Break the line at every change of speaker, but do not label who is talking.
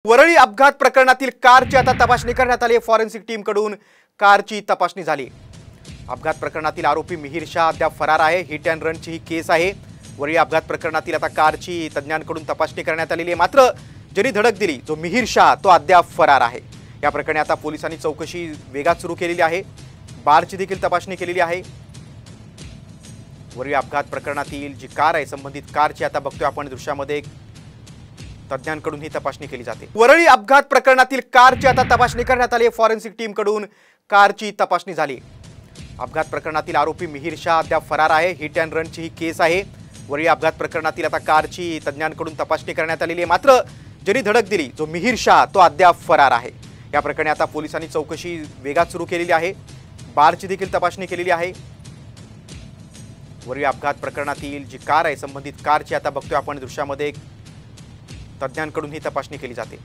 वरळी अपघात प्रकरणातील कारची आता तपासणी करण्यात आली। फॉरेन्सिक टीम कडून कारची तपासणी झाली। अपघात प्रकरणातील आरोपी मिहिर शाह अद्याप फरार आहे। हिट अँड रनची ही केस आहे। वरळी अपघात प्रकरणातील आता कारची तज्ञांकडून तपासणी करण्यात आलेली आहे। मात्र ज्यांनी धडक दिली जो मिहिर शाह तो अद्याप फरार आहे। या प्रकरणी आता पोलिसांनी चौकशी वेगात सुरू केलेली आहे। बारची देखील तपासणी केलेली आहे। वरळी अपघात प्रकरणातील जी कार आहे संबंधित कारची आता बघतोय आपण दृश्यामध्ये तज्ञांकडून ही तपासणी केली जाते। वरळी अपघात प्रकरणातील कारची आता तपासणी करण्यात आली। फॉरेन्सिक टीम कडून कारची तपासणी झाली। अपघात प्रकरणातील आरोपी मिहिर शाह अद्याप फरार आहे। हिट अँड रनची ही केस आहे। वरळी अपघात प्रकरणातील आता कारची तज्ञांकडून तपासणी करण्यात आलेली आहे। मात्र ज्यांनी धडक दिली जो मिहिर शाह तो अद्याप फरार आहे। या प्रकरणी आता पोलिसांनी चौकशी वेगात सुरू केलेली आहे। बारची देखील तपासणी केलेली आहे। वरळी अपघात प्रकरणातील जी कार आहे संबंधित कारची आता बघतोय आपण दृश्यामध्ये तज्ञांकडून ही तपासणी केली जाते।